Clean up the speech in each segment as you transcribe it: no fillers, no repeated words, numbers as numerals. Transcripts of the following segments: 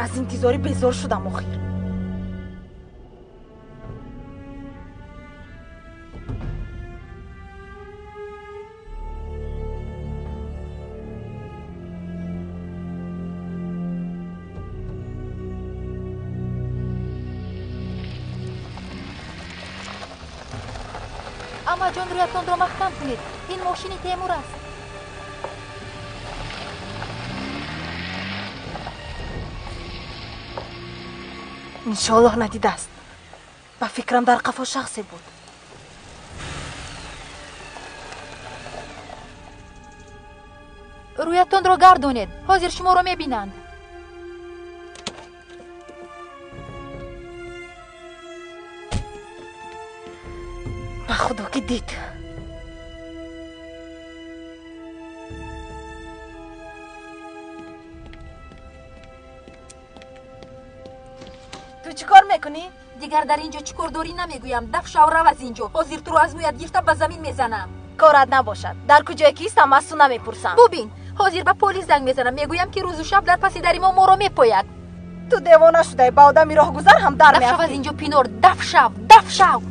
از انتظاری بیزار شدم آخر. اما جان رویتون را محکم کنید. این ماشین تیمور است. انشاءالله ندیده است. با فکرم در قفا شخصی بود. رویتون را گردونید. حاضر شما را میبینند. با خدا که دید. تو چی کار میکنی؟ دیگر در اینجا چیکار داری نمیگویم. دف شو رو از اینجا. حاضر تو رو از مویت گرفته به زمین میزنم. کارت نباشد. در کجای کیستم از تو نمیپرسم. ببین حاضر به پلیس زنگ میزنم. میگویم که روز و شب در پس در ما رو میپوید. تو دیوانه شده. با آدمی راه گذر هم در میافتی. دف شو از اینجا پینور. دف شو. دف شو.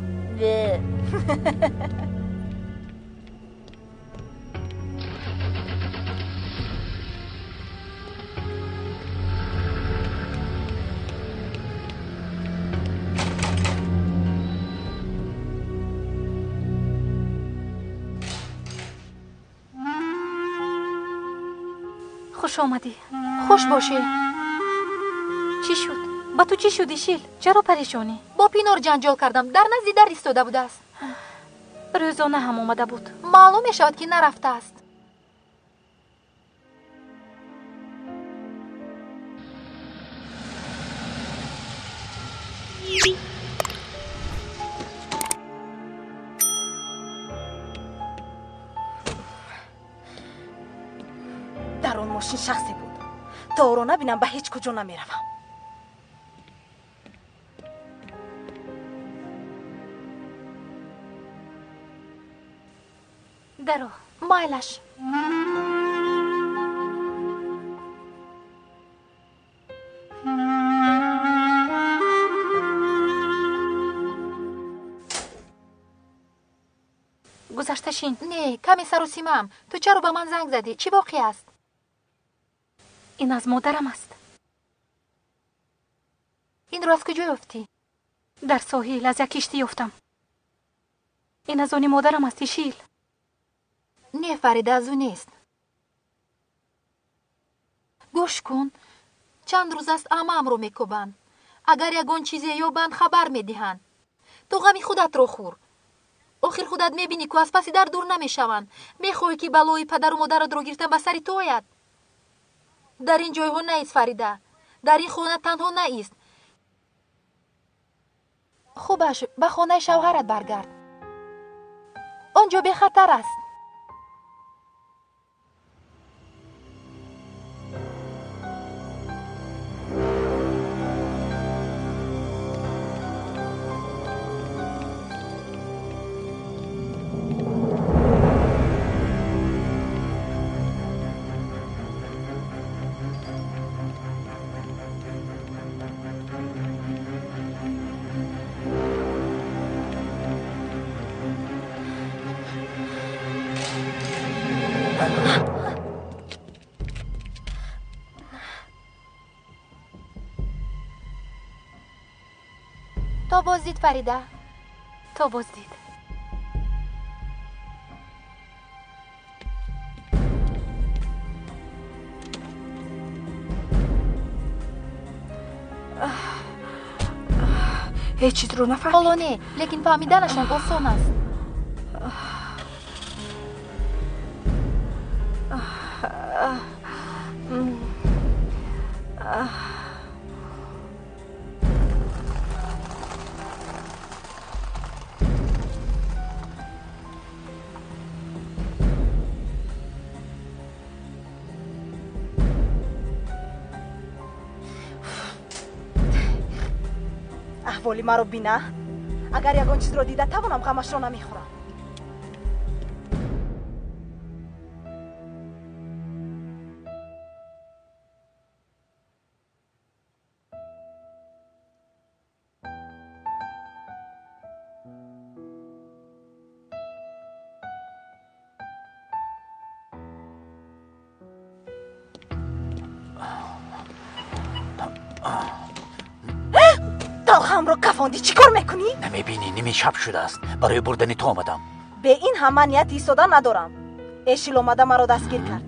خوش آمدی. خوش باشی. چی شد؟ با تو چی شدی شیل؟ چرا پریشانی؟ با پینور جنجال کردم. در نزدی در ایستاده بوده است. روزانه هم آمده بود. معلوم میشود که نرفته است. در اون ماشین شخصی بود. تا او رو نبینم به هیچ کجا نمیروم. درو مایلش. گذشته شین. نه کمی سر و سیمم. تو چرا به من زنگ زدی؟ چی واقعی است؟ این از مادرم است. این رو از کجا یافتی؟ در ساحل از یک کشتی یافتم. این از آن مادرم است شیل. نه فریده از او نیست. گوش کن. چند روز است عمم رو میکوبند. اگر یگان چیزی یابند خبر میدهند. تو غمی خودت رو خور. آخر خودت میبینی که از پسی در دور نمیشوند. میخوای که بلای پدر و مادرت رو گرفتن به سری تو آید. در این جایها نیست فریده. در این خانه تنها نیست. خوبش به خانه شوهرت برگرد. آنجا به خطر است. تا بازدید فریده. تا بازدید. هیچ چیز رو نفهمید. حالا نه لیکن فهمیدنشان آسان است. احوالی مرا بینه. اگر یگان چیز رو دیده توانم غمش را نمیخورم. همرو کفاندی چی کار میکنی؟ نمیبینی نیمه شب شده است، برای بردن تو آمدم. به این همه نیت ایستادن ندارم. اشیل اومده مرا دستگیر کرد.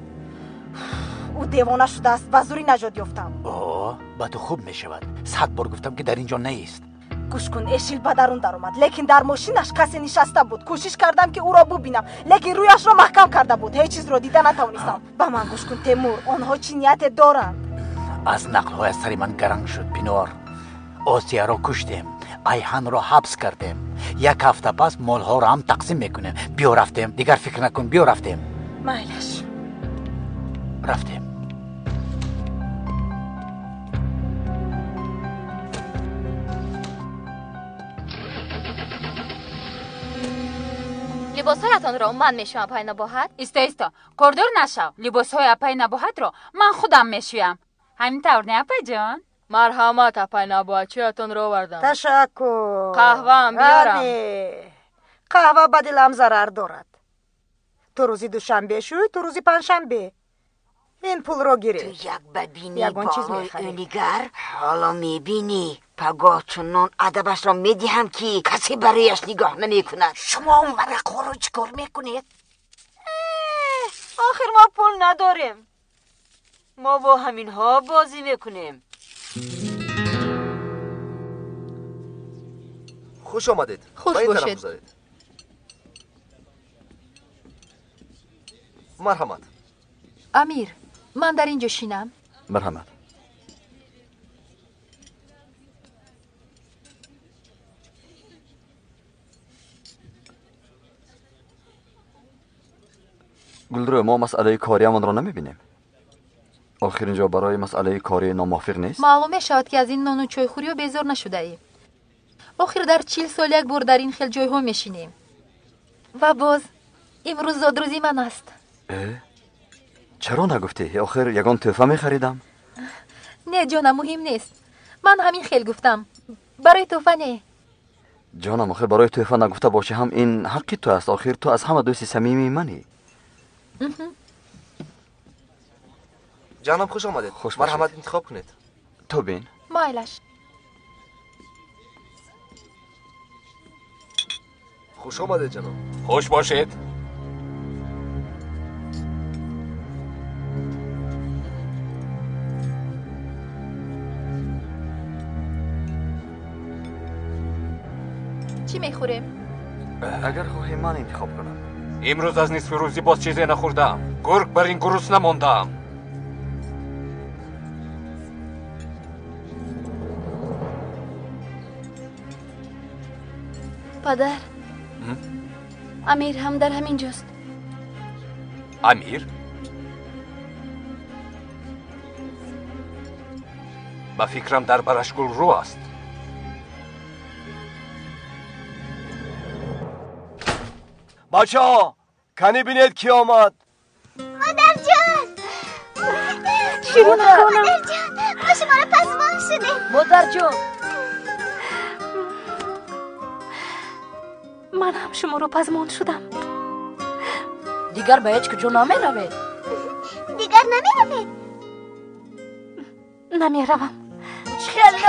او دیوانه شده است و زوری نجات یافتم. اوه با تو خوب میشود. 100 بار گفتم که در اینجا نیست. گوش کن، اشیل به درون در اومد، لیکن در ماشینش کسی نشسته بود. کوشش کردم که او را ببینم، لیکن رویش را محکم کرده بود. هیچ چیز را دیده نتوانستم. به من گوش کن تیمور، آنها چی نیت دارند؟ از نقل‌های سر من گرنگ شد پینار. آسیا را کشتیم، ایهان را حبس کردیم. 1 هفته پس مالها را هم تقسیم میکنیم. بیا رفتیم، دیگر فکر نکن، بیا رفتیم. میلش رفتیم. لباسهایتان را من میشوم پای نباهت. ایستا کردور نشو. لباسهای اپای نباهت رو من خودم میشویم. همین طور نه اپای جان؟ مرحمت اپای نباهت چیتون رو آوردم. تشکر. قهوه هم بیارم. قهوه به دلم ضرر دارد. تو روزی دوشنبه شوی، تو روزی پنجشنبه. این پول رو گیری. تو یک ببینی یگان چیز بالای می‌خری. اونیگر حالا میبینی پگاه چنان ادبش را میدیم که کسی برایش نگاه نمی کند. شما اون ورقا رو چکار میکنید؟ آخر ما پول نداریم، ما با همین ها بازی میکنیم. خوش آمدید. خوش با این طرف باشید. بذارید. مرحمت. امیر، من در اینجا شینم. مرحمت. گلدرو، ما مسئله کاری من را نمیبینیم. آخر اینجا برای مسئله کاری ناموافق نیست؟ معلومه شد که از این نان و چای خوری و بیزار نشده ایم. آخر در 40 سال یک بار در این خیل جای ها میشینیم. و باز امروز زادروزی من است. چرا نگفتی؟ آخر یگان تحفه میخریدم. نه جانم، مهم نیست. من همین خیل گفتم، برای توفه نه. جانم آخر برای تحفه نگفته باشه هم این حقی تو است. آخر تو از همه دوستی صمیمی منی. جانم خوش آمدید. خوش باشید. مرحمت انتخاب کنید. تو بین. مایلش. خوش آمدید جناب. خوش باشید. چی میخوریم؟ اگر خواهی من انتخاب کنم. امروز از نصف روزی باز چیزی نخوردم. گرگ بر این گروس نماندم. پدر، امیر هم در همین جاست. امیر؟ با فکرم در برش گل رو است. بچه ها کنی بینید کی آمد؟ مادر جان، شیرین خانم، مادر جان، ما شما را پسمان شده. مادر جان، من هم شما رو پزماند شدم. دیگر به هیچ کجا نمی روید؟ دیگر نمی روید؟ نمی روم. خیلی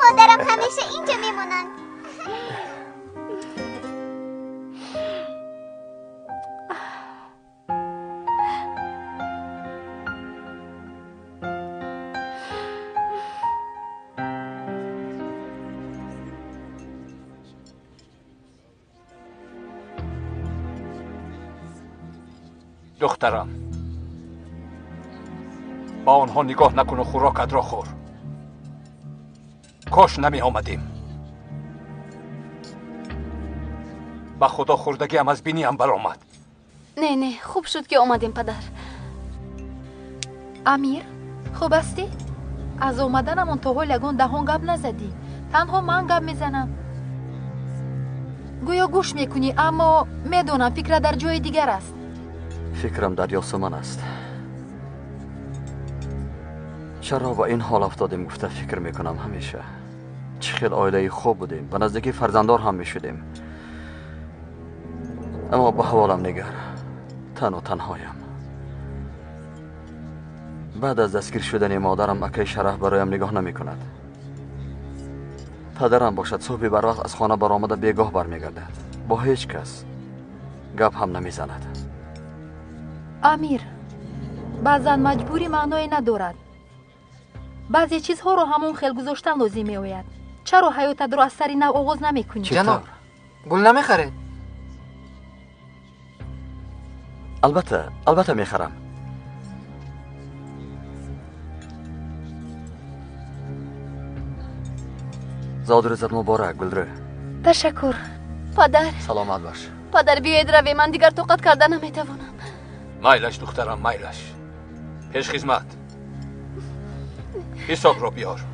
مادرم همیشه اینجا میمونن. دخترم، با آنها نگاه نکن و خوراکت را خور. کاش نمی آمدیم. با خدا خوردگی هم از بینی هم برآمد. نه خوب شد که آمدیم پدر. امیر، خوب هستی؟ از اومدنم تا حال یگان دهان گپ نزدی. تنها من گپ میزنم. گویا گوش میکنی، اما میدونم فکر در جای دیگر است. فکرم در یاسمن است. چرا با این حال افتادیم گفته فکر میکنم همیشه. چه خیلی عائله خوب بودیم، به نزدیکی فرزنددار هم میشدیم. اما به حوالم نگر، تن و تنهایم. بعد از دستگیر شدن مادرم اکی شرح برایم نگاه نمی کند. پدرم باشد صبح بر وقت از خانه برآمده بیگاه برمیگردد. با هیچ کس گپ هم نمیزند. امیر، بعضا مجبوری معنایی ندارد. بعضی چیزها رو همون خیل گذاشتن لازم میآید. چرا حیاتت رو از سری نو آغاز نمیکنی؟ جناب، گل نمیخرید؟ البته میخرم. زاد روزت مبارک گلره. تشکر پدر. سلامت باش. پدر بیاید روی، من دیگر طاقت کردن نمیتوانم. مایلش دخترم مایلش. پیش خدمت. حساب رو بیار.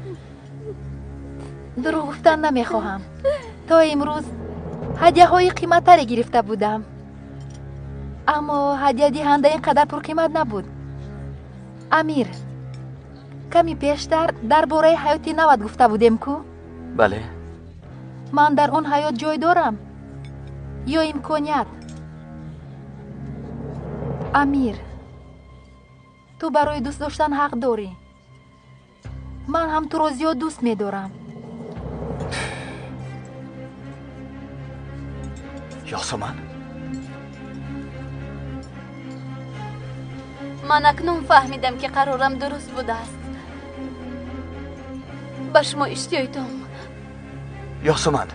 دروغ گفتن نمیخواهم. تا امروز هدیه های قیمت تری گرفته بودم، اما هدیه دهنده اینقدر پرقیمت نبود. امیر، کمی پیشتر درباره حیاتی نوت گفته بودیم کو؟ بله. من در اون حیات جای دارم یا امکانیت؟ امیر، تو برای دوست داشتن حق داری. من هم تو رو زیاد دوست می‌دارم. یاسمن، من اکنون فهمیدم که قرارم درست بوده است. به شما اشتیایتم. یاسمن،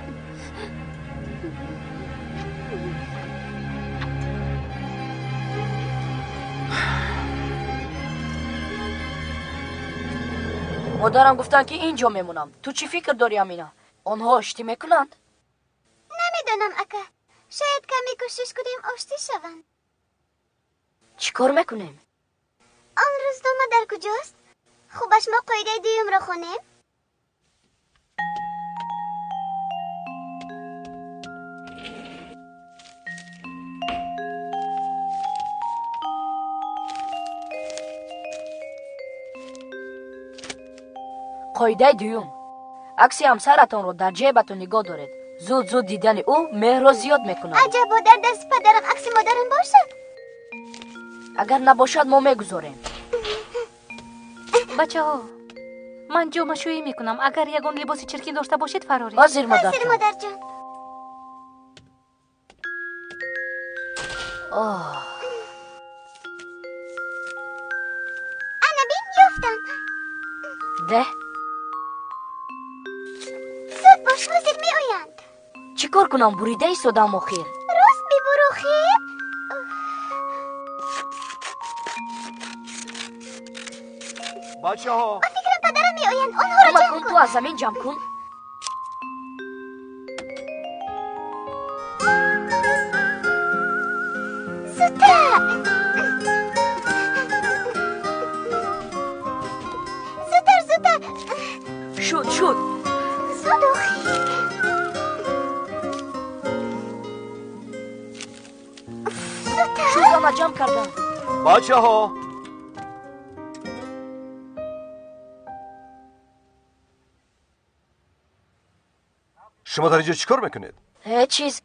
مادرم گفتن که اینجا میمونم. تو چی فکر داری امینا؟ آنها آشتی میکنند؟ نمیدونم اکا. شاید کمی کوشش کنیم آشتی شوند. چی کار میکنیم؟ آن روزنامه در کجاست؟ خوبش ما قاعده دویم رو خونیم؟ قاعده دوم: عکس همسرتان رو در جیبتون نگاه دارید. زود دیدن او مهر را زیاد میکنه. عجبا در دست پدرم عکس مادرم باشد؟ اگر نباشد ما میگذاریم. بچه ها، من جمعشویی میکنم. اگر یگان لباسی چرکین داشته باشید فراری. حاضر مادر جان. انا بین یافتم. ده زود باش، حاضر می آیند. چی کار کنم؟ بریده ایستادم آخر. راست ببرو خیر. بچه ها، من فکرم پدرم می آیند. آنها را جمع کن. تو از زمین جمع کن. زودتر. شد زود آخیر. شد انا جمع کردم. بچه ها، شما در اینجا چیکار میکنید؟ هیچ چیز.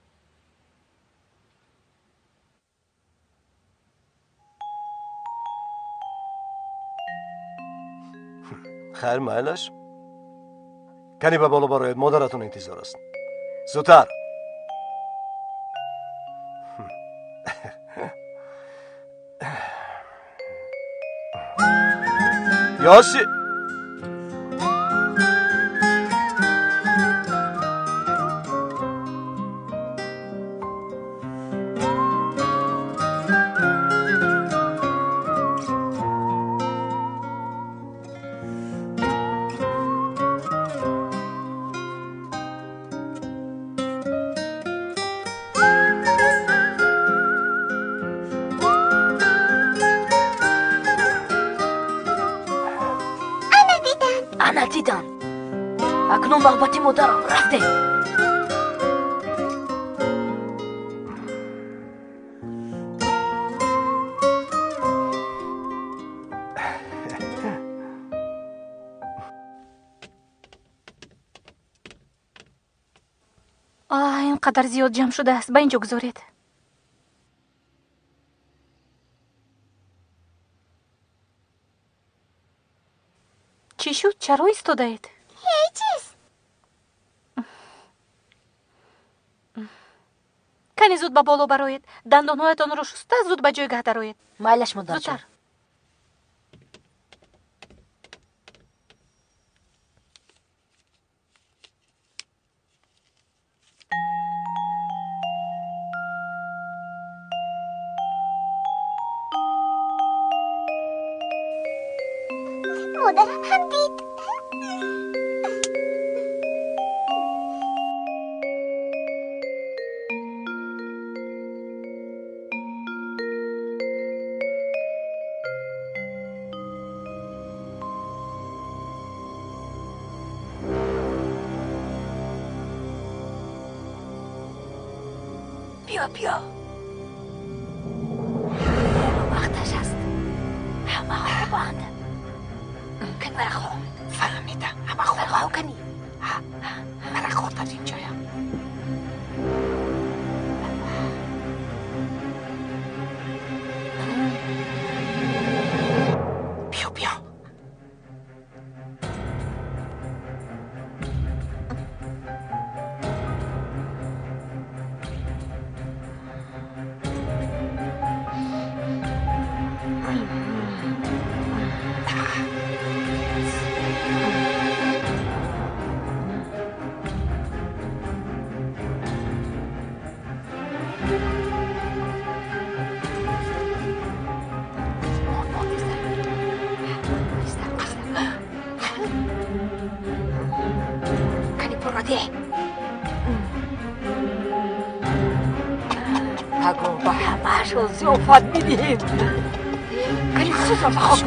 خیر مایلش. کنی به بالا باراید، مادرتون انتظار است. زودتر. یاسی دیدن. اکنون محبتی مادرم رفته. اینقدر زیاد جمع شده است. به اینجا گذارید. چی شد؟ چرا ایستاده اید؟ هیچ چیز. کمی زود به بالا برآیید. دندانهایتان را شسته زود به جایگاه درآیید. مایلش مادر جان. زودتر. مادرم هم دید. بیا وقتش است. همه خوابند. کن مرا خواب. فهمیدم همه خواب کنی. مرا خورد از اینجایم. بیا نگو با همهش رو زیافت میدیم. کنی سوزم خواب.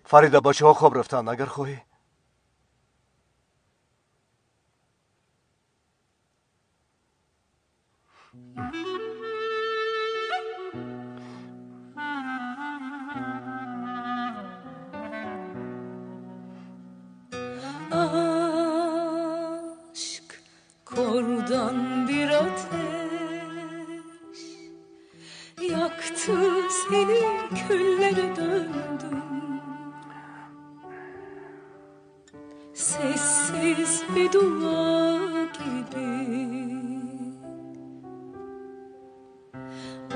فریده بچه ها خواب رفتن اگر خواهی. Kordan bir ateş yaktı seni, küllere döndüm. Sessiz bir dua gibi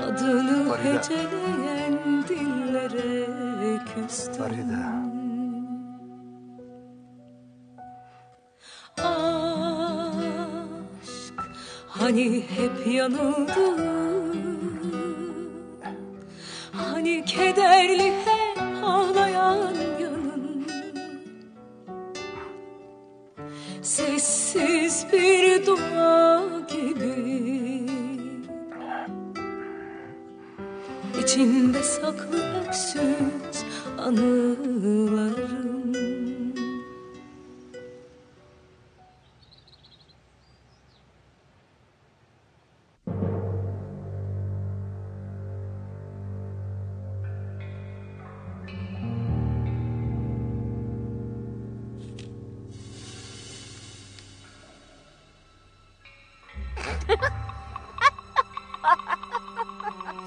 adını heceleyen dillere küstüm. Hani hep yanıldı, hani kederli hep ağlayan yanın, sessiz bir dua gibi içinde saklı öksüz anılarım.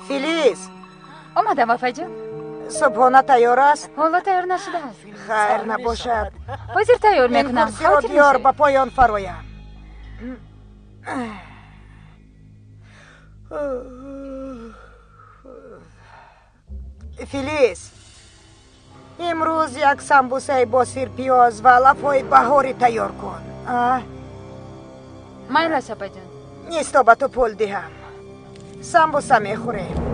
فیلیس اومدم وفا جان. صبحانه تیار است؟ حالا تیار نشده است. خیر نباشد. حاضر تیار میکنم. این کرسی را بیار به پایان فرایم. فیلیس امروز یک سمبوسه با سیر پیاز و لفای بهاری تیار کن. مایل شپا جان. نیستا به تو پول دهم. سمبوسه میخوریم.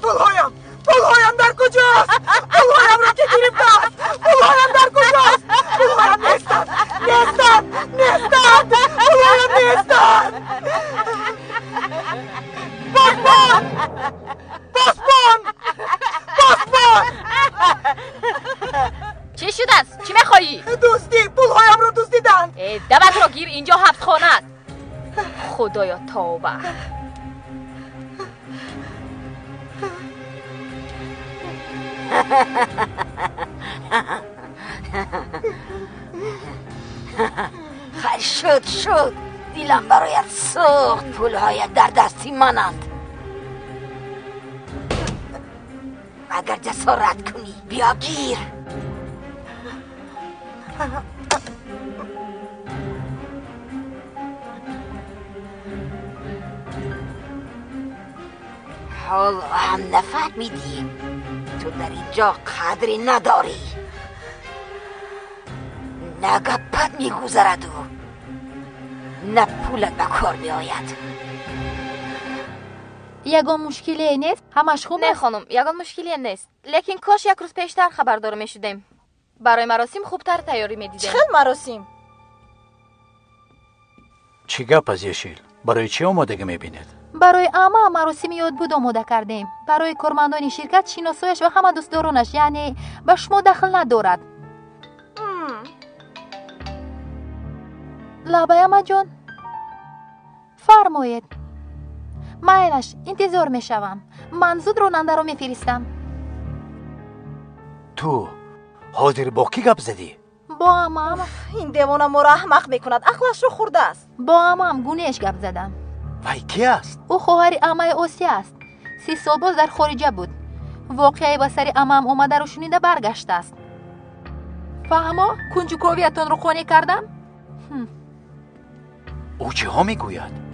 پولهایم در کجاست؟ پولهایم را که گرفته است. پولهایم در کجاست؟ پولهایم نیستند. پولهایم نیستند. پاسبان! چی شده است؟ چی میخوایی؟ دوستی پولهایم را دزدیدند. دوت را گیر، اینجا حبس خانه است. خدایا توبه. خیر شد دیلم برایت سوخت. پولهایت در دستی منند. اگر جسارت کنی بیا گیر. حالا هم نفهمیدی تو در اینجا قدری نداری. نه گپت میگذرد و نه پولت به کار میآید. یگان مشکلی نیست؟ همش خوب نه خانم، یگان مشکلی نیست. لیکن کاش یک روز پیشتر خبردار میشدیم. برای مراسم خوبتر تیاری میدیدیم. چه مراسم؟ چی گپ از یشیل؟ برای چی آمادگی میبینید؟ برای اما مراسم یاد بود آماده کردیم. برای کارمندان شرکت، شناسایش و همه دوستدارانش، یعنی به شما دخل ندارد. لابایما جان فرمایید. مایلش انتظار میشوم. من زود راننده رو میفرستم. تو حاضر با کی گپ زدی؟ با امام. این دیوانه ما را احمق میکند. عقلش رو خورده است. با امام گونهش گپ زدم. وای کی است؟ او خواهر امای آسیا است. 3 سال باز در خارجه بود. واقعی با سر امام اومده رو شنیده برگشته است. فهما کنجکاویتون رو خانه کردم. او چه ها میگوید؟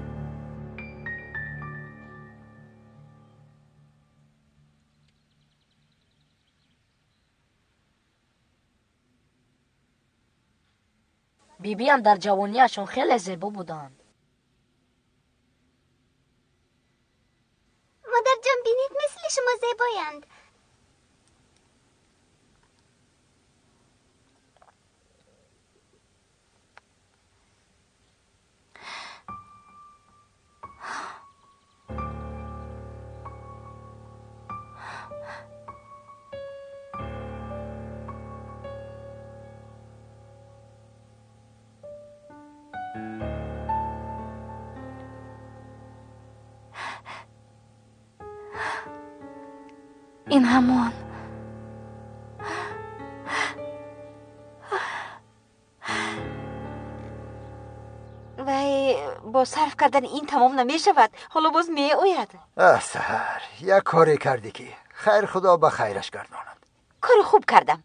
بیبی هم در جوانیشون خیلی زیبا بودند. مادر جان بینید مثل شما زیبایند. این همان. وای با صرف کردن این تمام نمی شود. حالا باز می آید. سهر یک کاری کردی که خیر خدا به خیرش گرداند. کار خوب کردم.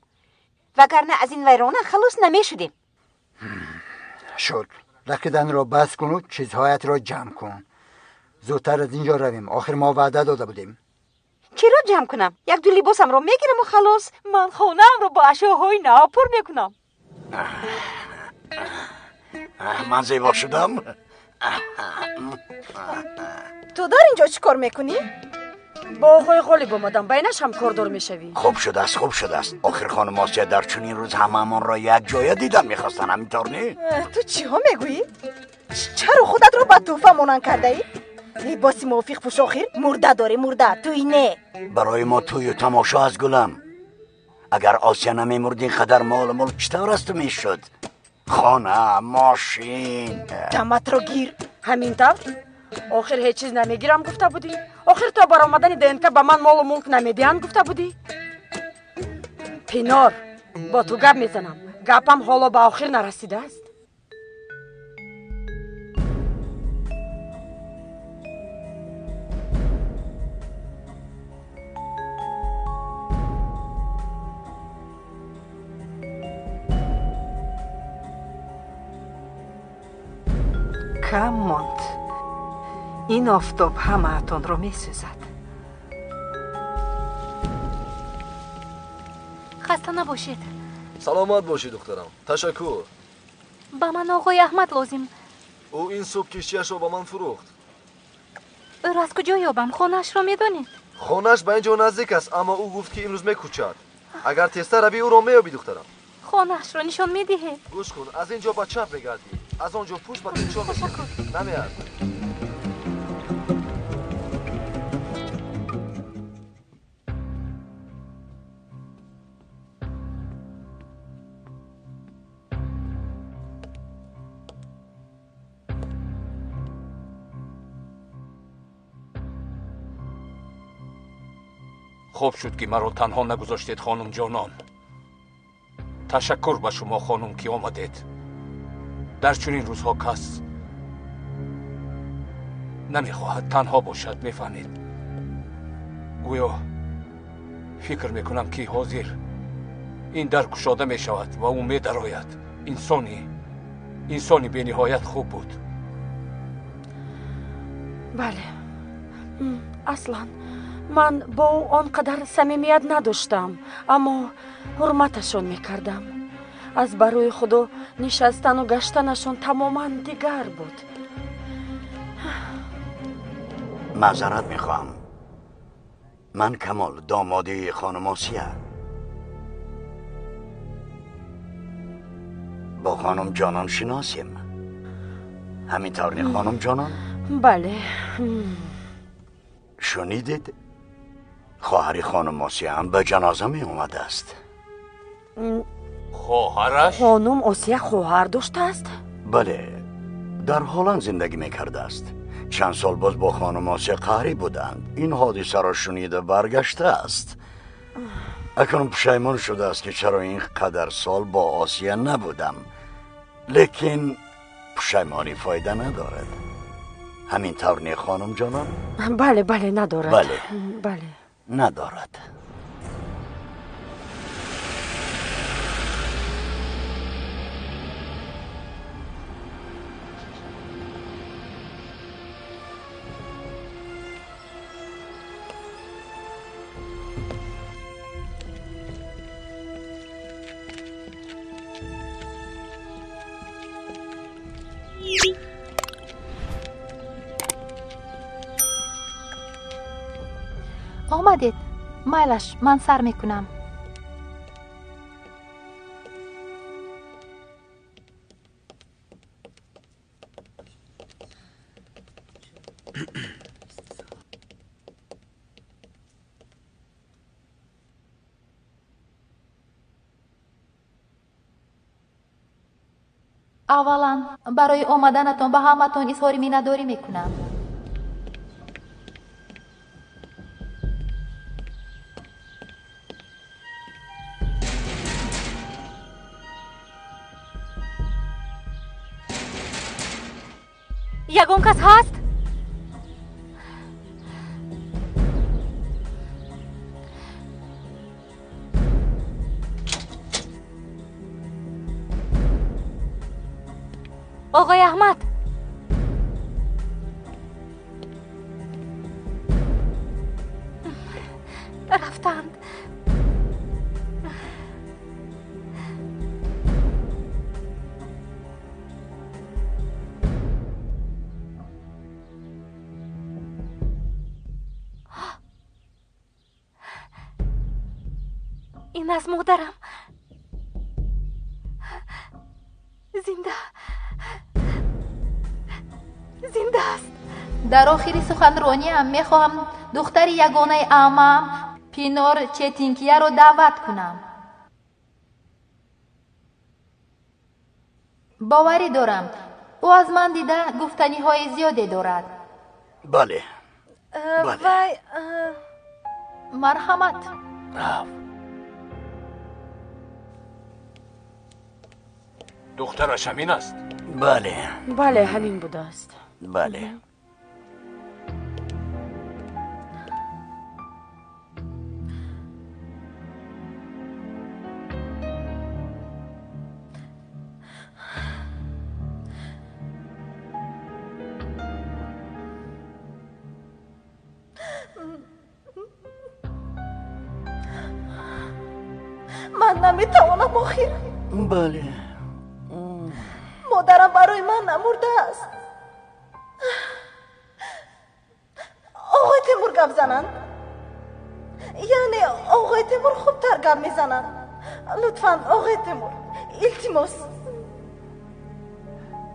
وگرنه از این ویرانه خلاص نمی شدیم. شد. رقیدن را بس کن و چیزهایت را جمع کن. زودتر از اینجا رویم. آخر ما وعده داده بودیم. چرا جمع کنم؟ یک دو لباسم رو میگیرم و خلاص. من خونه‌ام رو با اشیاهای نو پر میکنم. من زیبا شدم. تو در اینجا چی کار میکنی؟ با آقای غالب آمدم. بینش هم کاردار میشوی. خوب شده است، خوب شده است. آخر خانم آسیا در چنین روز هممون را یک جای دیدن میخواستن، همینطور نی؟ تو چی ها میگویی؟ چرا خودت رو به توفه مانند کرده ای؟ لباسی موافق پوش. آخر مرده داری، مرده. توی نه. برای ما توی تماشا از گلم. اگر آسیا نمیمرد این قدر مال ملک چطور است میشد؟ خانه، ماشین. دمت رو گیر. همینطور؟ آخر هیچ چیز نمیگیرم گفته بودی؟ آخر تا بر آمدن دنکه به من مال و ملک نمیدین گفته بودی؟ پینار با تو گپ میزنم. گپم حالا به آخر نرسیده است. کم ماند. این آفتاب همه اتون رو می سوزد. خسته نباشید. سلامت باشی دخترم. تشکر. با من آقای احمد لازم. او این صبح کشتیش رو با من فروخت. او را از کجا یابم؟ خونش رو میدونید؟ خونش به اینجا نزدیک است، اما او گفت که امروز میکوچد. اگر تیزتر روی او رو میابی دخترم. خونش رو نشان میدهید؟ گوش کن، از اینجا به چپ بگردی. از آنجا پوش به تو چون میکنی. نمیاد. خوب شد که مرا تنها نگذاشتید خانم جانان. تشکر به شما خانم که آمدید. در چنین روزها کس نمیخواهد تنها باشد. میفهمید؟ گویا فکر میکنم که حاضر این در گشاده میشود و او میدراید. انسانی به نهایت خوب بود. بله، اصلا من با او آنقدر صمیمیت نداشتم، اما حرمتشون میکردم. از برای خدا نشستن و گشتنشون تماما دیگر بود. معذرت میخوام. من کمال، داماده خانم آسیه. با خانم جانان شناسیم. همینطور نی خانم جانان؟ بله. شنیدید؟ خواهر خانم آسیه هم به جنازه می اومده است. خواهرش؟ خانم آسیه خواهر داشته است؟ بله، در هلند زندگی میکرده است. چند سال باز با خانم آسیه قهری بودند. این حادثه را شنیده برگشته است. اکنون پشیمان شده است که چرا این قدر سال با آسیه نبودم. لیکن پشیمانی فایده ندارد. همین طور نی خانم جانان؟ بله ندارد. بله ندارد. آمدید. مایلش من سر میکنم. اولا برای آمدنتون به همتون اظهار مینه‌داری میکنم. یگان کس هست؟ آقای احمد، رفتند. این از مادرم. زنده است. در آخری سخنرانی هم میخواهم دختر یگانه عمم پینور چتینکیه رو دعوت کنم. باوری دارم او از من دیده گفتنی های زیاده دارد. بله. وای مرحمت. دخترش همین است؟ بله همین بوده است. بله. من نمیتوانم آخر. بله. مادرم برای من نمرده است. آقای تیمور گپ زنند؟ یعنی آقای تیمور خوبتر گپ میزنند؟ لطفاً آقای تیمور، التماس.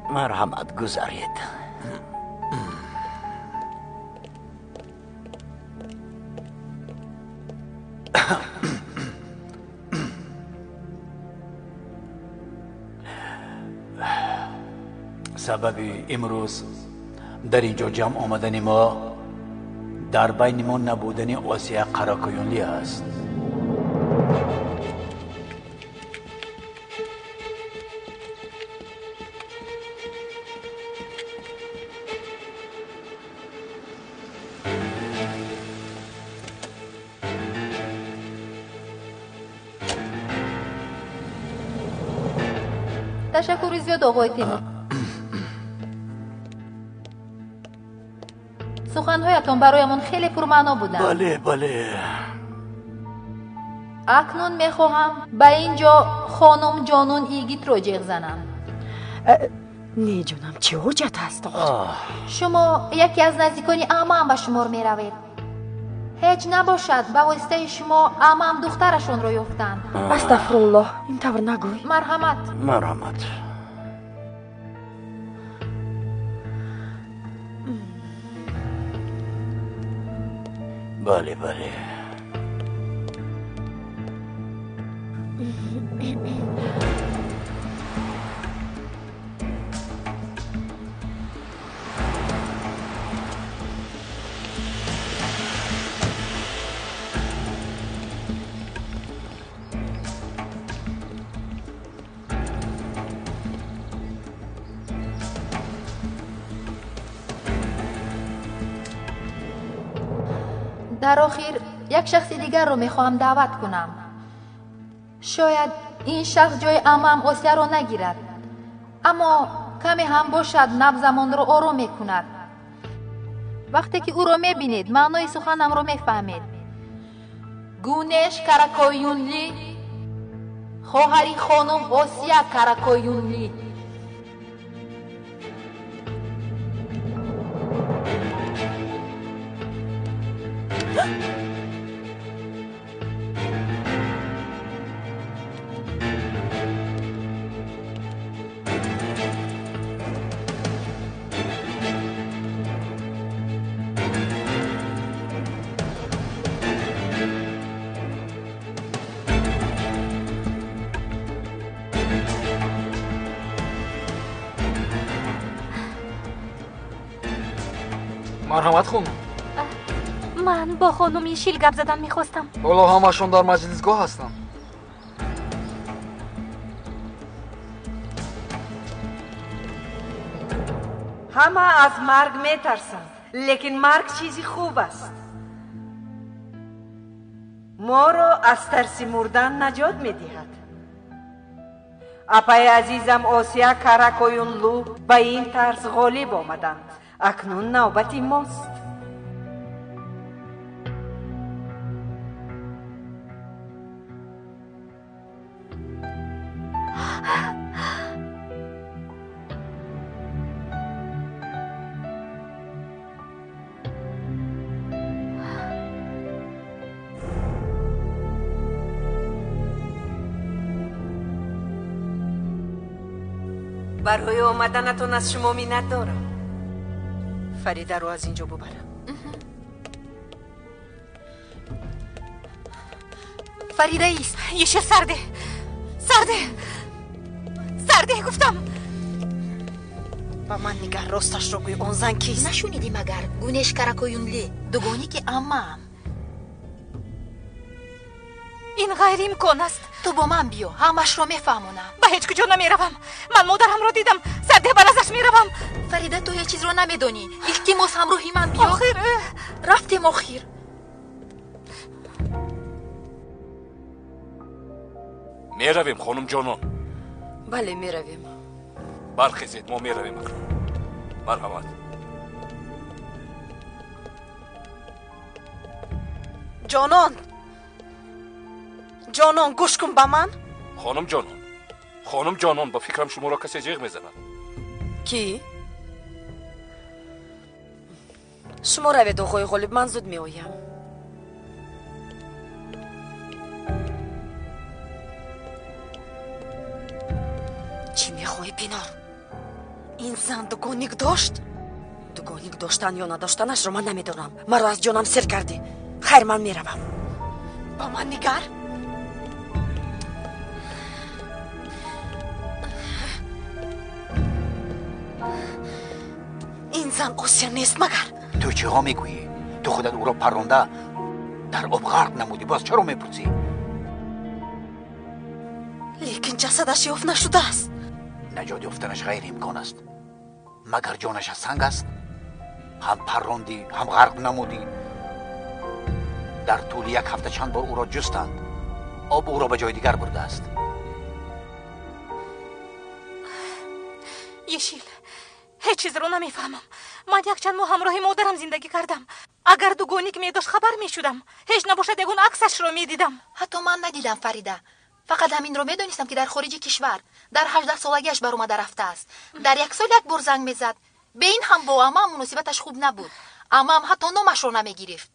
مرحمت گذارید. سبب امروز در اینجا جمع آمدن ما در بین ما نبودن آسیه قراکویونلی است. تشکر زیاد آقای تیمور. سخنهایتان برایمان خیلی پرمعنا بودند. بله. اکنون میخواهم به اینجا خانم جانون ایگیت رو جیغ زنم. نه جانم، چه حجت هست؟ شما یکی از نزدیکانی عمم به شمار میروید. هیچ نباشد به واسطه شما عمم دخترشون رو یافتند. استغفرالله، این طور نگوی. مرحمت. بله. در آخر یک شخص دیگر رو میخواهم دعوت کنم. شاید این شخص جای عمم آسیا رو نگیرد، اما کمی هم باشد نبضمان رو آروم میکند. وقتی که او رو میبینید معنای سخنم رو میفهمید. گونش کاراکویونلی، خواهری خانم آسیا کاراکویونلی. مرحمت خانم. من با خانم یشیل گپ زدن میخواستم. حالا همشون در مجلسگاه هستن. همه از مرگ میترسند، لیکن مرگ چیزی خوب است. ما رو از ترس مردن نجات میدهد. اپای عزیزم آسیا کاراکویونلو به این ترس غالب آمدند. اکنون نوبت ماست. برای آمدنتون از شما منت دارم. فریده رو از اینجا ببرم. فریده ایست. یشه سرده گفتم. با من نگر راستش رو گوی. اون زن کیست؟ نشونیدی مگر گونش کاراکویونلی، دوگانی که عمم. این غیر امکان است. تو با من بیا، همش رو میفهمونم. به هیچ کجا نمیروم. من مادرم رو دیدم، سرده بر ازش میروم. فریده تو هیچ چیز رو نمیدونی. التماس همراهی من بیا. آخر رفتیم آخر. میرویم خانم جانان. بله میرویم. برخیزید، ما میرویم. مرحمت. جانان گوش کن به من. خانم جانان با فکرم شما را کسی جیغ میزند. کی؟ شما روید آقای غالب، من زود میآیم. چی میخوای پینار؟ این زن دوگانیک داشت؟ دوگانیک داشتن یا نداشتنش رو من نمیدونم. مرا از جانم سر کردی. خیر من میروم. با من نگر. این زن آسیا نیست مگر؟ تو چی ها میگویی؟ تو خودت او را پرونده در آب غرق نمودی، باز چرا میپرسی؟ لیکن جسدش یافت نشده است. نجات یافتنش غیر امکان است. مگر جانش از سنگ است؟ هم پروندی هم غرق نمودی. در طول یک هفته چند بار او را جستند. آب او را به جای دیگر برده است. یشیل هیچ چیز رو نمیفهمم. من یک چند ماه همراه مادرم زندگی کردم. اگر دوگونی که میداشت خبر میشدم، هیچ نباشد یگون عکسش رو میدیدم. حتی من ندیدم فریده. فقط همین رو میدونستم که در خارج کشور در 18 سالگیش بر اومده رفته است. در یک سال یک بار زنگ میزد. به این هم با عمم مناسبتش خوب نبود. عمم حتی نامش رو نمیگرفت.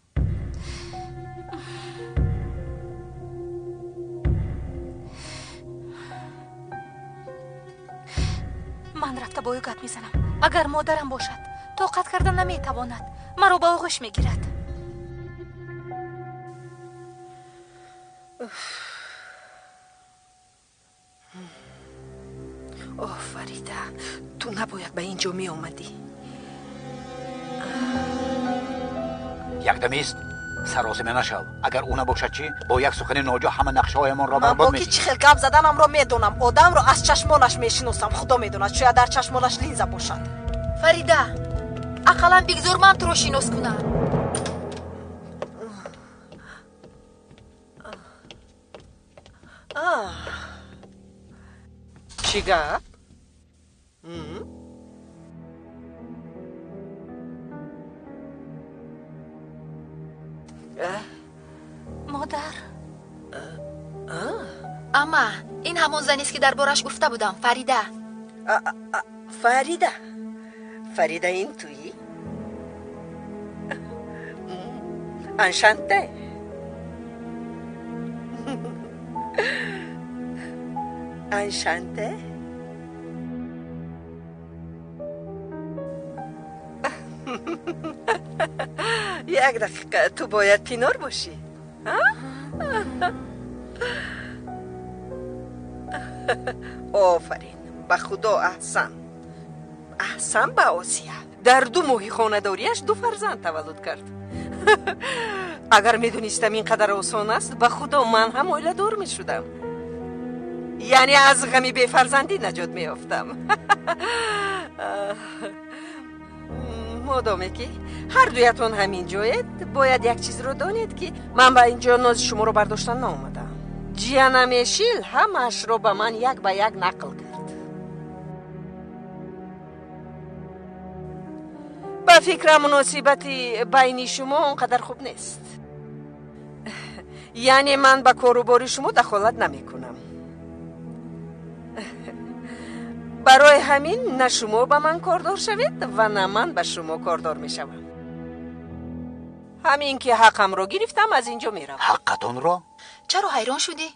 من رفته با او گپ میزنم. اگر مادرم باشد طاقت کردن نمیتواند، مرا با آغوش میگیرد. اوه فریده، تو نباید به اینجا می آمدی. یک دمیست سراسیمه نشو. اگر او نباشد چی؟ با یک سخن ناجا همه نقشه های من را برباد من با می‌کنی. که چی خیلی گپ زدنم را میدونم. آدم را از چشمانش میشناسم. خدا میدوند شاید در چشمانش لینزه باشد. فریده اقلا بگذار من تو رو شناس کنم. چی گپ؟ مادر اما این همون زنی است که دربارش گفته بودم. فریده. فریده این تویی؟ انشانته. انشانته. یک دقیقه تو باید پینار باشی. آفرین، به خدا احسن. احسن به آسیه. در 2 ماه خانه‌داریش 2 فرزند تولد کرد. اگر میدونستم اینقدر آسان است، به خدا من هم اویله دار میشدم. یعنی از غمی بی فرزندی نجات میافتم. مادامی که هر دویتون همین جایید، باید یک چیز رو دانید که من به اینجا ناز شما رو برداشتن نامدم. جیانم یشیل همش رو به من یک به یک نقل کرد. به فکر مناسبتی بین شما اونقدر خوب نیست. یعنی من به کاروبار شما دخالت نمی کنم. برای همین نه شما به من کاردار شوید و نه من به شما کاردار می شوم. همین که حقم رو گرفتم از اینجا می روم. حقتون رو؟ چرا حیران شدی؟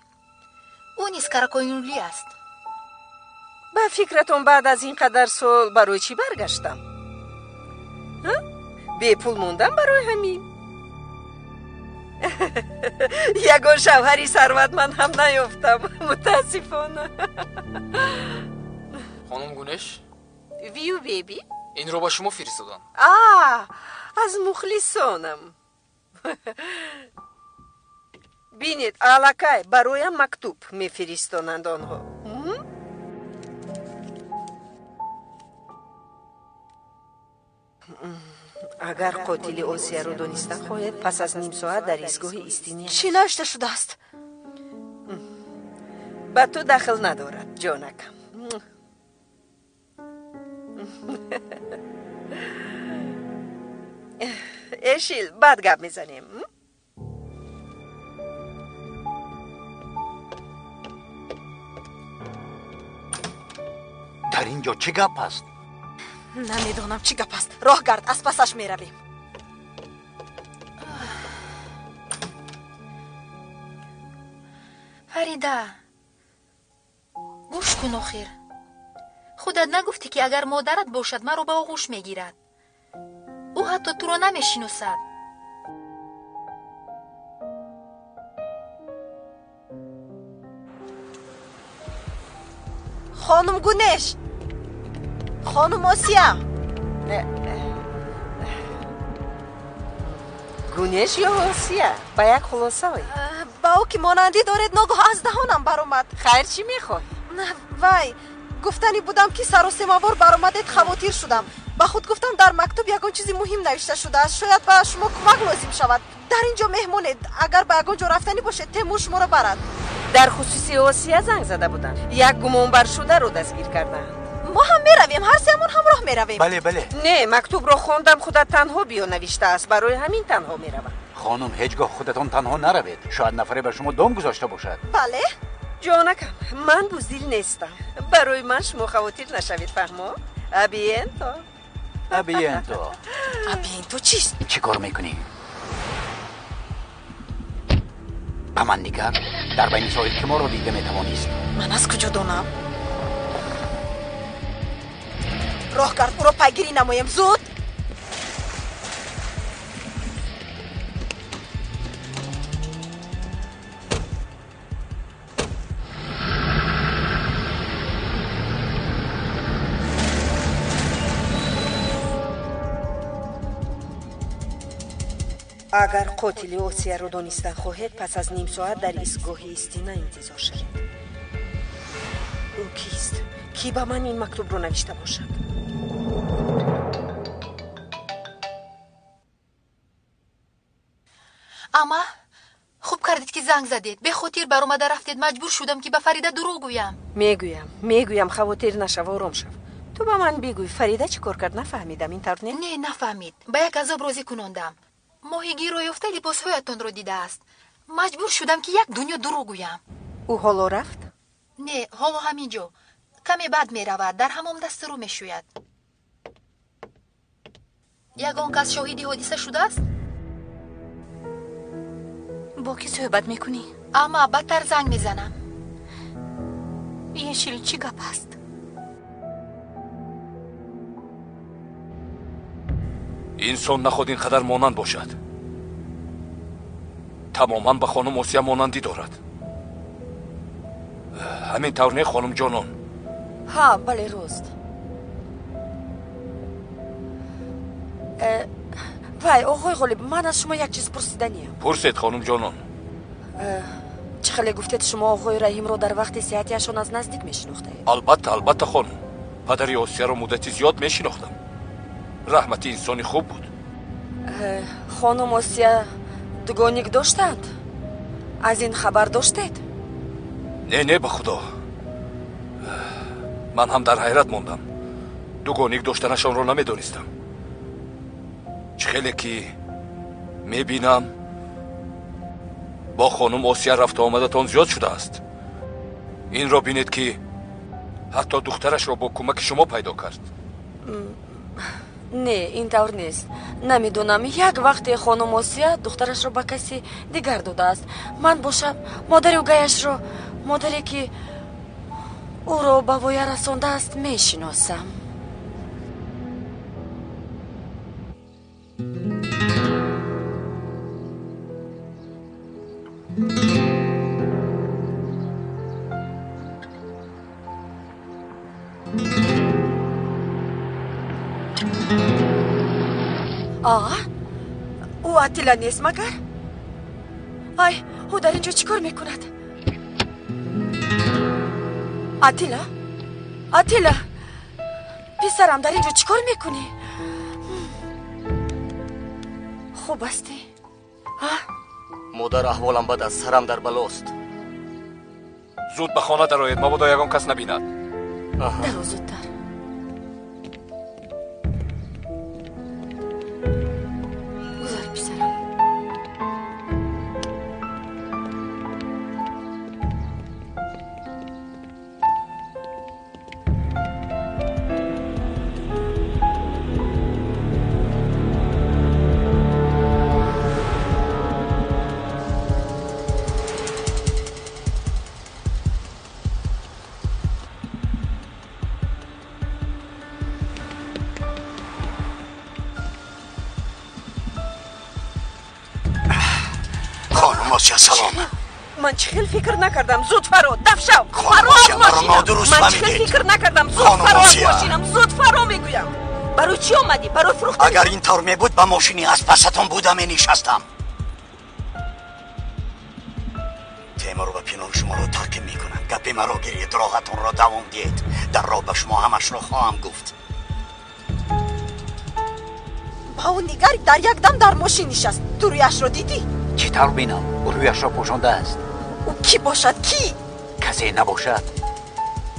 او نیز کاراکوینولی است. به فکرتون بعد از این قدر سال برای چی برگشتم؟ بی پول موندم برای همین. یگان شوهری ثروتمند هم نیافتم متاسفانه. خانم گونش، ویو بیبی، این رو با شما فرستادن. از مخلصانم. بینید الکای برایم مکتوب میفرستانند آنها. اگر قاتل آسیه رو دانستن خواهد پس از نیم ساعت در ایستگاه استینی. چی نوشته شده است؟ به تو دخل ندارد جانکم. اشیل بعد گپ میزنیم. در اینجا چه گپ است؟ نمیدونم چی گپ است. راه گرد از پسش میرویم. فریده گوش کن آخر. خودت نگفتی که اگر مادرت باشد من رو به آغوش میگیرد؟ او حتی تو رو نمیشناسد. خانم گونش، خانم آسیا. گونش یا آسیا؟ با یک خلاصه وی با او که مانندی دارد ناگاه از دهانم برآمد. خیر چی میخوای؟ وای گفتنی بودم که سر و سماور برآمدت خواطیر شدم. با خود گفتم در مکتوب یگان چیزی مهم نوشته شده است، شاید به شما کمک لازم شود. در اینجا مهمونید، اگر به یگان جا رفتنی باشه تیمور شما را برد. در خصوصی آسیا زنگ زده بودن، یک گمان بر شده رو دستگیر کردن. ما هم میرویم، هر سهمون همراه میرویم. بله بله. نه، مکتوب رو خوندم، خودت تنها بیا نوشته است، برای همین تنها میروم. خانم هیچگاه خودتان تنها نروید، شاید نفری بر شما دام گذاشته باشد. بله جانکم، من بزدل نیستم، برای من شما خواطر نشوید، فهمو؟ ابینتو چیست؟ چی کار میکنی؟ به من نگر، در بین ساحل که ما را دیده میتوانیست. من از کجا دانم؟ راه کرد او را پیگیری نمایم، زود. اگر قاتل اوسیا رو دانستن خواهید، پس از نیم ساعت در ایستگاه استینا انتظار شوید. او کیست؟ کی به من این مکتوب رو نوشته باشد؟ اما خوب کردید که زنگ زدید. به خاطر بر اومده رفتید، مجبور شدم که به فریده دروغ گویم. میگویم خواطر نشو، آرام شو. تو به من بگوی فریده چی کار کرد؟ نفهمیدم. اینطور نه؟ نه نفهمید. با یک عذاب روزی کناندم. ماهیگیر رو یافته لباسهایتان رو دیده است. مجبور شدم که یک دنیا دروغ گویم. او حالا رفت؟ نه، حالا همینجا. کمی بعد می رود، در حمام دست رو می شوید. یگان کس شاهدی حادثه شده است؟ با کی صحبت میکنی؟ اما بدتر زنگ میزنم. این شیل چی گپ است؟ انسان نخود اینقدر مانند باشد. تماما به خانم اوسیا مانندی دارد. همین طور نه خانم جانان؟ ها بله راست. وای آقای غالب، من از شما یک چیز پرسیدنیم. پرسید خانم جانان. چه خیلی گفتید شما آقای رحیم رو در وقت صحتیشون از نزدیک میشناختید؟ البته خانم. پدری اوسیا رو مدتی زیاد میشناختم. رحمتی انسانی خوب بود. خانم اوسیا دوگانیک داشتند؟ از این خبر داشتید؟ نه به خدا. من هم در حیرت موندم. دوگانیک داشتنشان رو نمیدونستم. چه خیلی که میبینم با خانم اوسیا رفت و آمدتان زیاد شده است. این را بینید که حتی دخترش را با کمک شما پیدا کرد. نه اینطور نیست. نمیدونم، یک وقت خانم اوسیا دخترش رو به کسی دیگر داده است. من باشم مادر اوگیش رو، مادری که او رو به وای رسانده است، میشناسم. او اتیلا نیست مگر؟ آی او در اینجا چیکار میکند؟ اتیلا پسرم در اینجا چیکار میکنی؟ خوب هستی؟ مادر احوالم بد است، سرم در بلاست. زود به خانه درآیید، مبادا یگان کس نبیند. درو زودتر. گذار پسرم. اوسیا سلام. من چه خیلی فکر نکردم. زود فرو دف شو. خانم اوسیا مرا نادرست من چه خیلی فکر نکردم. زود فرو از ماشینم. زود فرو میگویم. برای چی آمدی؟ برای فروختن؟ اگر این طور می بود با ماشینی از پستون بودم می نشستم. تیمور و پینور شما رو ترک می کنند. گپی مرا گیرید، راهتون را دوام دید. در راه به شما همش را خواهم گفت. با اون نگاری در یک دم در ماشین نشست. تو رویش رو دیدی؟ چطور بینم؟ او رویش را پوشانده است. او کی باشد؟ کی؟ کسی نباشد.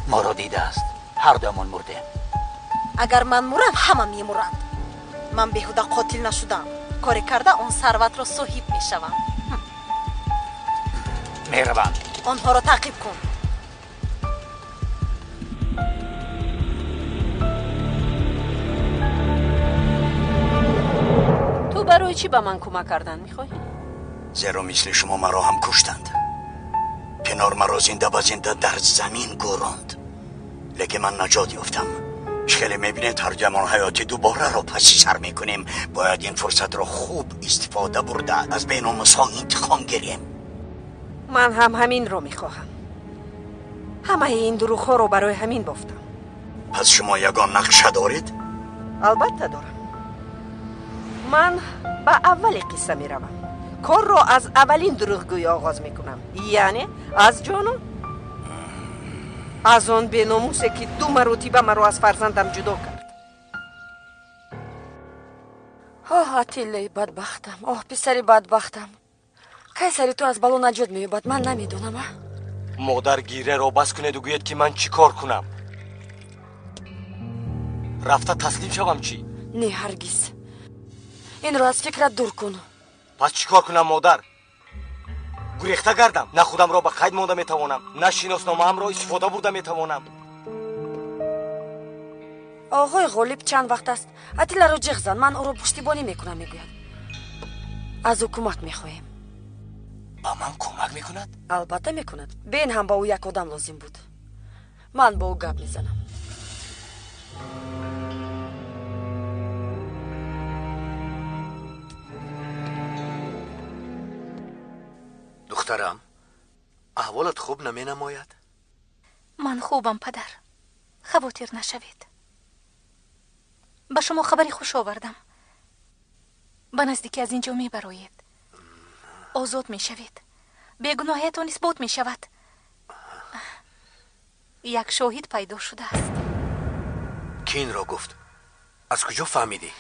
ما را دیده است. هر دومان مردیم. агар ман мурам ҳама мемуранд. ман беҳуда қотил нашудам. коре карда он сарватро соҳиб мешавам. меравам. онҳоро таъқиб кун. ту барои чӣ ба ман кӯмак кардан мехоҳӣ? зеро мисли шумо маро ҳам куштанд. пинор маро зинда ба зинда дар замин гӯронд. лекин ман наҷот ёфтам. шхеле мебинед ҳардуямон ҳаёти дубораро паси сар мекунем. бояд ин фурсатро хуб истифода бурда аз беномусҳо интиқом гирем. ман ҳам ҳаминро мехоҳам. ҳамаи ин дурӯғҳоро барои ҳамин бофтам. пас шумо ягон нақша доред? албатта дорам. ман ба аввали қисса меравам. корро аз аввалин дурӯғгӯӣ оғоз мекунам. яъне аз ҷону аз он беномусе ки 2 маротиба маро аз фарзандам ҷудо кард. оҳ атиллаи бадбахтам, оҳ писари бадбахтам. кай сари ту аз бало наҷот меёбад, ман намедонам. модар гиреро бас кунеду гӯед ки ман чӣ кор кунам? рафта таслим шавам чӣ? не ҳаргиз. инро аз фикрат дур кун. пас чӣ кор кунам модар? гурехта гардам? на худамро ба қайд монда метавонам, на шиносномаамро истифода бурда метавонам. оғои ғолиб чанд вақт аст атилларо ҷиғ зан, ман ӯро пуштибонӣ мекунам мегӯяд. аз ӯ кӯмак мехоҳем. ба ман кӯмак мекунад? албатта мекунад. беин ҳам ба ӯ як одам лозим буд. ман ба ӯ гап мезанам. духтарам, аҳволат хуб наменамояд? ман хубам падар. хавотир нашавед. ба шумо хабари хуш овардам. ба наздикӣ аз ин ҷо мебароед. озод мешавед. бегуноҳиятон исбот мешавад. як шоҳид пайдо шудааст. ки инро гуфт? аз куҷо фаҳмидӣ?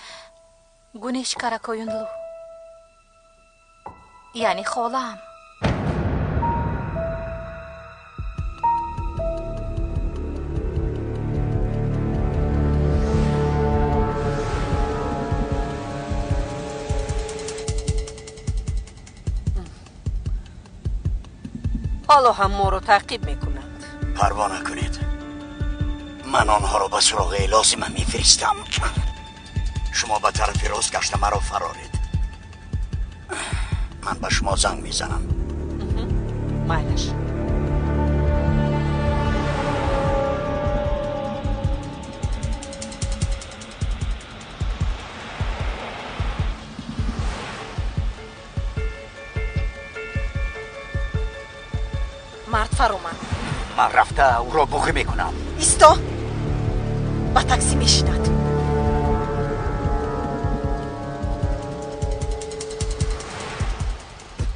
гунеш каракоюнлу, яъне холаам. ҳоло ҳам моро таъқиб мекунанд. парво накунед. ман онҳоро ба суроғи лозима мефиристам. шумо ба тарафи рост гашта маро фароред. ман ба шумо занг мезанам. майлаш. мард фароманд. ман рафта ӯро буғӣ мекунам. исто. ба таксӣ мешинад.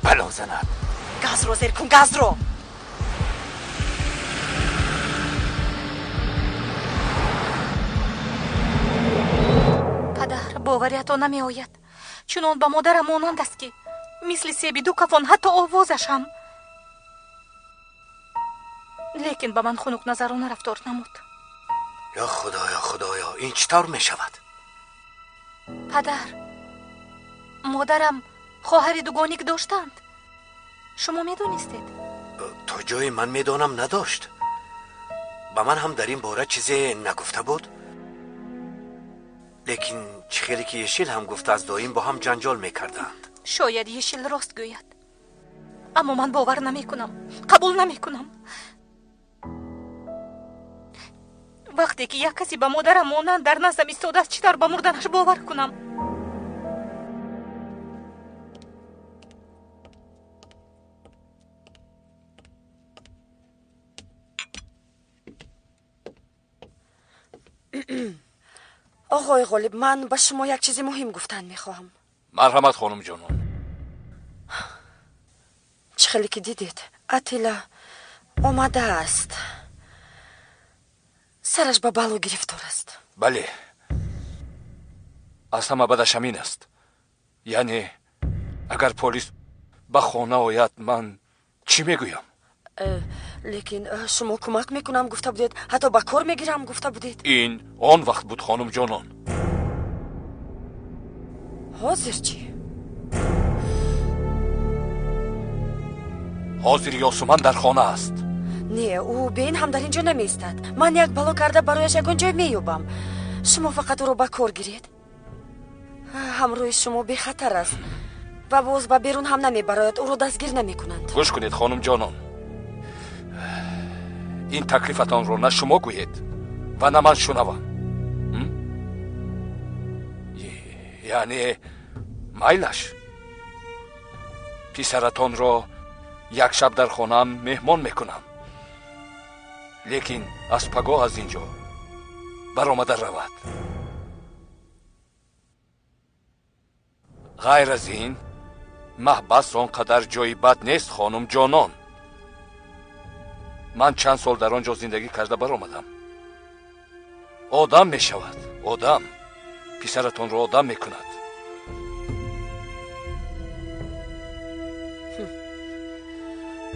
бало занад. газро зер кун, газро. падар, бовариятон намеояд. чунон ба модарам монанд аст ки мисли себи ду кафон, ҳатто овозаш ҳам. лекин ба ман хунук назарона рафтор намуд. ё худоё, ин чӣ тавр мешавад? падар, модарам хоҳари дугоник доштанд. шумо медонистед? то ҷои ман медонам надошт. ба ман ҳам дар ин бора чизе нагуфта буд. лекин чӣ хеле ки ешил ҳам гуфтааст доим бо ҳам ҷанҷол мекарданд. шояд ешил рост гӯяд, аммо ман бовар намекунам, қабул намекунам. вақте ки як каси ба модарам монанд дар наздам истодааст, чӣ тавр ба мурданаш бовар кунам? оғои ғолиб, ман ба шумо як чизи муҳим гуфтан мехоҳам. марҳамат хонум ҷонон. чӣ хеле ки дидед, атилла омадааст. сараш ба бало гирифтор аст. бале, аз ҳама бадаш ҳамин аст. яъне агар полис ба хона ояд, ман чӣ мегӯям? лекин шумо кӯмак мекунам гуфта будед, ҳатто ба кор мегирам гуфта будед. ин он вақт буд хонум ҷонон. ҳозир чӣ? ҳозир ёсуман дар хона аст. не, ӯ беин ҳам дар ин ҷо намеистад. ман як бало карда барояш ягон ҷой меёбам. шумо фақат ӯро ба кор гиред. ҳамроҳи шумо бехатар аст ва боз ба берун ҳам намебарояд, ӯро дастгир намекунанд. гӯш кунед хонум ҷонон, ин таклифатонро на шумо гӯед ва на ман шунавам. яъне майлаш писаратонро як шаб дар хонаам меҳмон мекунам, лекин аз пагоҳ аз ин ҷо баромада равад. ғайр аз ин маҳбас он қадар ҷои бад нест хонум ҷонон. ман чанд сол дар он ҷо зиндагӣ карда баромадам. одам мешавад, одам писаратонро одам мекунад.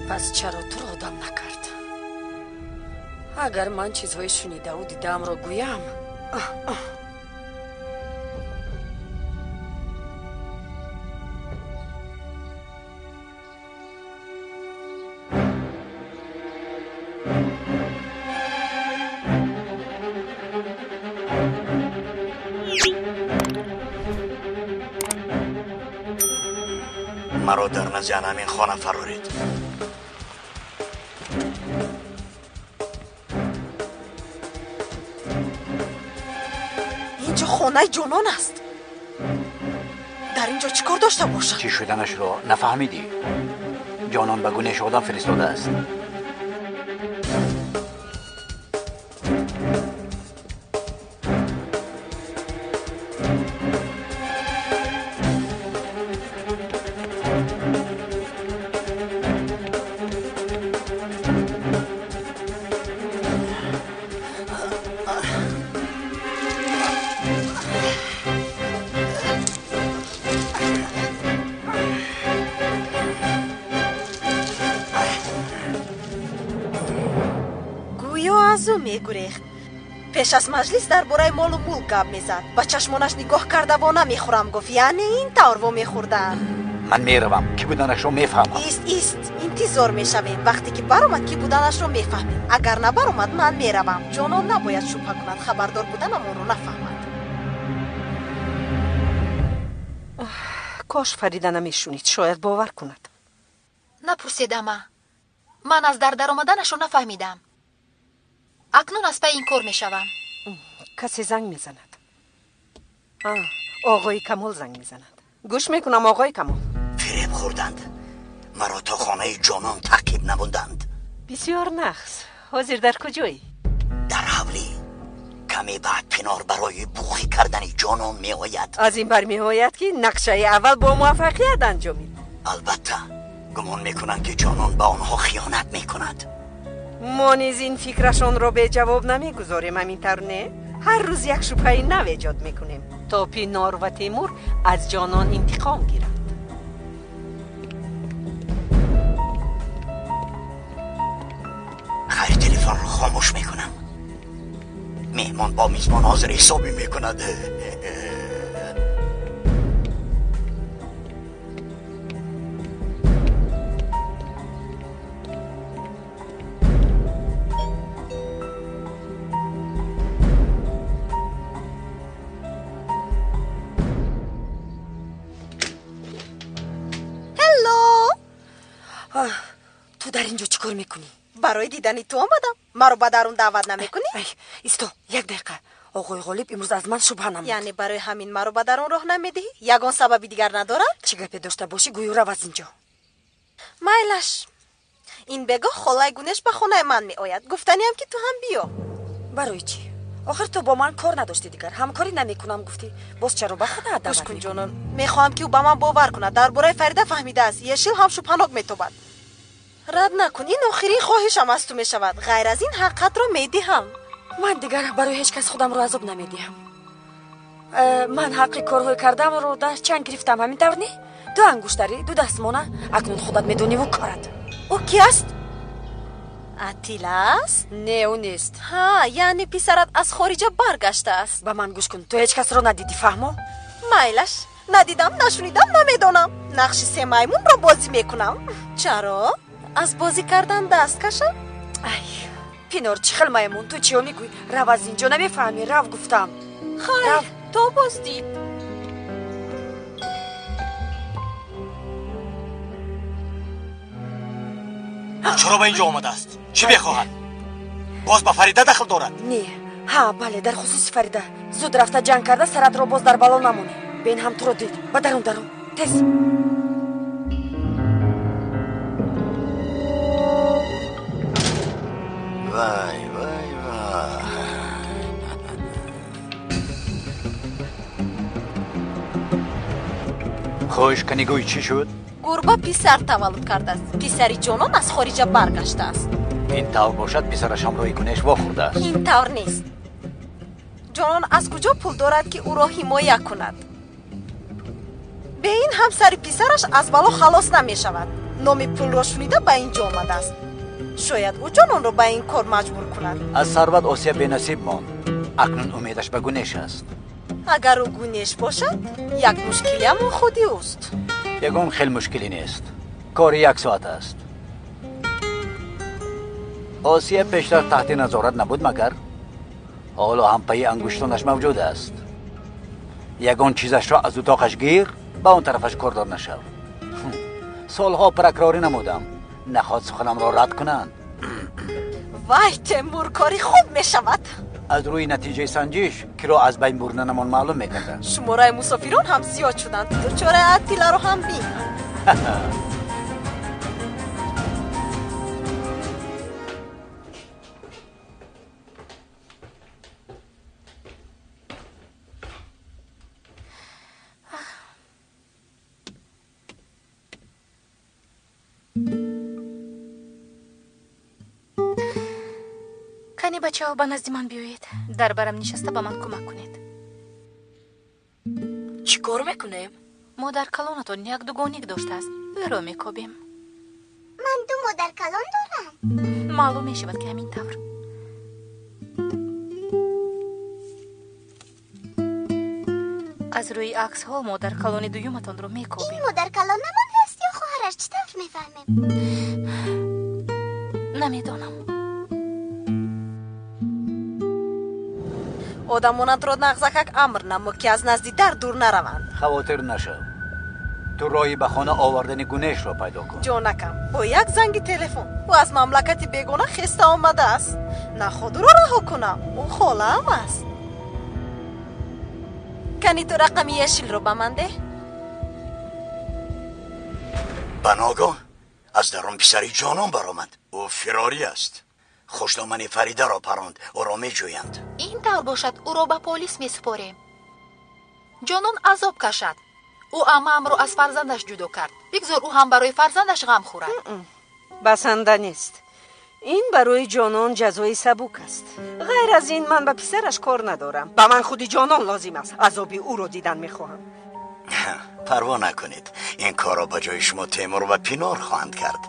пас чаро туро одам накард? агар ман чизҳои шунидаву дидаамро гӯям, маро дар назди ҳамин хона фарорид. ин ҷо хонаи ҷонон аст. дар ин ҷо чӣ кор дошта бошад? чӣ шуданашро нафаҳмидӣ? ҷонон ба гунеҳ одам фиристодааст. мегурехт. пеш аз маҷлис дар бораи молу мулк гап мезад. ба чашмонаш нигоҳ карда вона мехӯрам гуфт. яъне ин тавр во мехӯрдан. ман меравам, ки буданашро мефаҳмам. ист интизор мешавем. вақте ки баромад, ки буданашро мефаҳмем. агар набаромад, ман меравам. ҷонон набояд шубҳа кунад, хабардор буданамонро нафаҳмад. кош фарида намешунид, шояд бовар кунад. напурсед ама. ман аз дар даромаданашро нафаҳмидам. акнун аз пай ин кор мешавам. касе занг мезанад. оғои камол занг мезанад. гӯш мекунам оғои камол. фиреб хӯрданд. маро то хонаи ҷонон таъқиб намуданд. бисёр нақс. ҳозир дар куҷоӣ? дар ҳавлӣ. каме баъд пинор барои буғӣ кардани ҷонон меояд. аз ин бар меояд ки нақшаи аввал бо муваффақият анҷомид. албатта гумон мекунанд ки ҷонон ба онҳо хиёнат мекунад. мо низ ин фикрашонро беҷавоб намегузорем. ҳамин тавр не? ҳар рӯз як шубҳаи нав эҷод мекунем то пинор ва теймур аз ҷонон интиқом гиранд. хайр, телефонро хомӯш мекунам. меҳмон با میزبان حاضر حسابی میکند. تو در اینجا چیکار میکنی؟ برای دیدنی تو آمدم. مرا به درون دعوت نمیکنی؟ ایستو، یک دقیقه. آقای غالب امروز از من شبهه نمود. یعنی برای همین مرا به درون راه نمیدهی؟ یگان سببی دیگر ندارد؟ چه گپی داشته باشی گویو رو از اینجا. مایلش. این بگاه خالای گونش به خونه من می آید. گفتنی هم که تو هم بیا. برای چی؟ آخر تو با من کار نداشتی دیگر. همکاری نمیکنم گفتی. باز چرا به خونه دعوت میکنی؟ جانان، میخوام که او به من باور کنه. درباره فریده فهمیده است. یشیل هم شبهناک میتوبد. رد نکن. این آخرین خواهشم از تو میشود. غیر از این حقیقت رو میدهم. من دیگر برای هیچ کس خودم رو عذاب نمیدهم. من حقی کارهای کردم رو در چنگ گرفتم. همین طور نی؟ دو انگشتری، دو دستمانه. اکنون خودت میدونی و کارت. او کی است؟ اتیل است؟ نه اون نیست. ها یعنی پسرت از خارج برگشته است. با من گوش کن، تو هیچ کس رو ندیدی فهمو؟ مایلش ندیدم نشنیدم نمیدونم. نقش سه میمون رو بازی میکنم. چرا؟ از بازی کردن دست کشم؟ ای پینور چخل میمون تو چیو میگوی؟ رو از اینجا نمیفهمی. رو گفتم. خیر تو بازدید. چرا به اینجا آمده است؟ چی بخواهد؟ باز با فریده دخل دارد؟ نه ها بله در خصوص فریده. زود رفته جنگ کرده سرت رو باز در بالا نمونی. بین هم تو رو دید. با درون تیز. وای وای وای. خوش کنیگوی چی شد؟ گربه پسر تولد کرده است. پسری جانان از خارج برگشته است. این طور باشد پسرش همراهی کنش واخورده است. این طور نیست. جانان از کجا پول دارد که او را حمایه کند؟ به این همسر پسرش از بلا خلاص نمی شود. نام پول را شنیده به اینجا آمده است. شاید او جانان را به این کار مجبور کند. از ثروت آسیا بنصیب ماند. اکنون امیدش به گونش است. اگر او گونش باشد یک مشکلی هم خودی است. یگان خیلی مشکلی نیست. کار 1 ساعت است. آسیا پیشتر تحت نظارت نبود مگر حالا هم پای انگشتانش موجود است. یگان چیزش را از اتاقش گیر به اون طرفش کردار نشو. سالها پرکراری نمودم نخواد سخنم را رد کنند. وای تیمور کاری خوب می شود. از روی نتیجه سنجش که را از بین بردنمان معلوم میکنه. شماره مسافران هم زیاد شدند. دچار اتیلا رو هم بین. کنی بچه ها با نزد من بیایید. در برم نشسته با من کمک کنید. چی کار میکنیم؟ مادر کلانتون یک دوگانیک داشته است. برو میکوبیم. من 2 مادر کلان دارم. معلوم میشود که همین طور. از روی عکس ها مادر کلان دویمتان رو میکوبیم. این مادر کلان نمان هست یا خواهرش؟ چی طور میفهمیم؟ نمیدانم. آدمانت را نغزکک امر نمو که از نزدی در دور نروند. خواطر نشو. تو رای به خانه آوردن گونهش را پیدا کن. جانکم با یک زنگ تلفن او از مملکتی بیگانه خسته آمده است. نخود را رها کنم. او خاله هم است. کنی تو رقم یشیل رو به من ده؟ بناگاه از درون پسری جانان برآمد. او فراری است. خوشدامنی فریده را پراند. او را می جویند. این طور باشد او را به پلیس می سپاریم. جانان عذاب کشد. او عمم رو از فرزندش جدا کرد. بگذار او هم برای فرزندش غم خورد. بسنده نیست. این برای جانان جزای سبوک است. غیر از این من به پسرش کار ندارم. به من خودی جانان لازم است. عذابی او رو دیدن میخواهم. پروا نکنید. این کار را به جای شما تیمور و پینار خواهند کرد.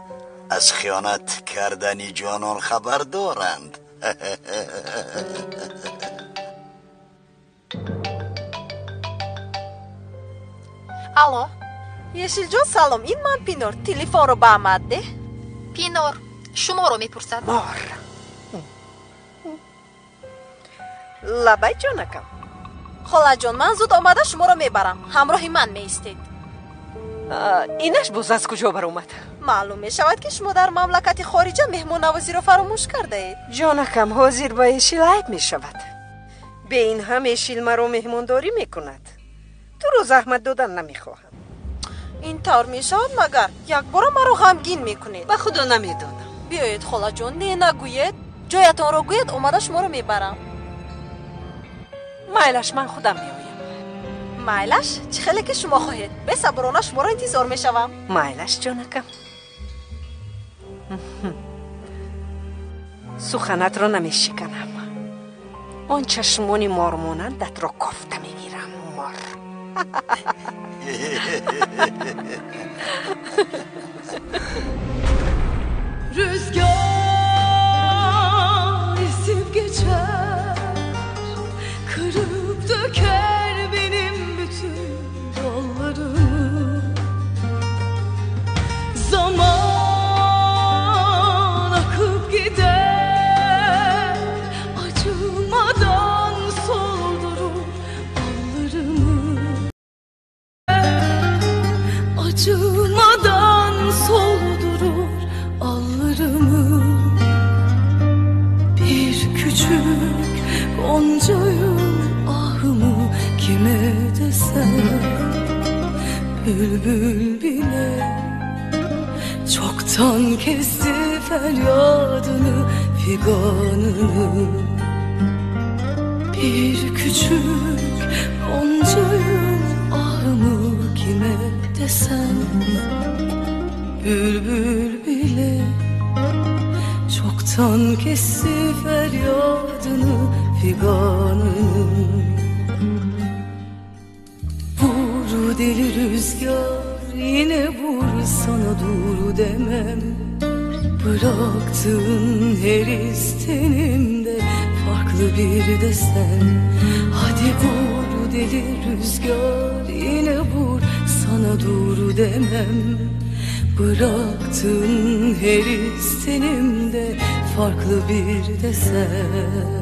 از خیانت کردنی جانان خبر دارند. الو یشیل جان سلام. این من پینار. تلفن رو به احمد ده. پینار شما رو میپرسد. مار لبای جانکم. خاله جان من زود آمده شما رو میبرم. همراه من میستید. اینش باز از کجا بر اومد؟ معلوم میشود که شما در مملکت خارجه مهمان نوازی رو فراموش کرده اید. جانکم حاضر با یشیل عیب میشود. به این هم یشیل مرا مهمانداری میکند. تو رو زحمت دادن نمیخواهم. این طور میشود مگر یک بار مرا غمگین میکنید؟ به خدا نمیدانم. بیایید خاله جان نه نگوید. جایتان رو گوید اومده شما رو میبرم. مایلش من خودم میایم. مایلش چه خیلی که شما خواهید. به صبرانه شما را انتظار میشوم. مایلش جانکم. سخنت را نمیشکنم. آن چشمانی مارمانندت را کافته میگیرم. مار. Rüzgar kırıp döker benim bütün dallarımı. Zaman akıp gider, acımadan soldurur allarımı. Acımadan soldurur allarımı. Bir küçük goncayım ahımı kime desem, bülbül bile çoktan kesti feryadını, figanını. Bir küçük goncayım ahımı kime desem, bülbül bile çoktan kesti feryadını, figanını. Vur deli rüzgar, yine vur, sana dur demem. Bıraktığın her istenimde farklı bir desen. Hadi vur deli rüzgar, yine vur, sana dur demem. Bıraktığın her istenimde farklı bir desen.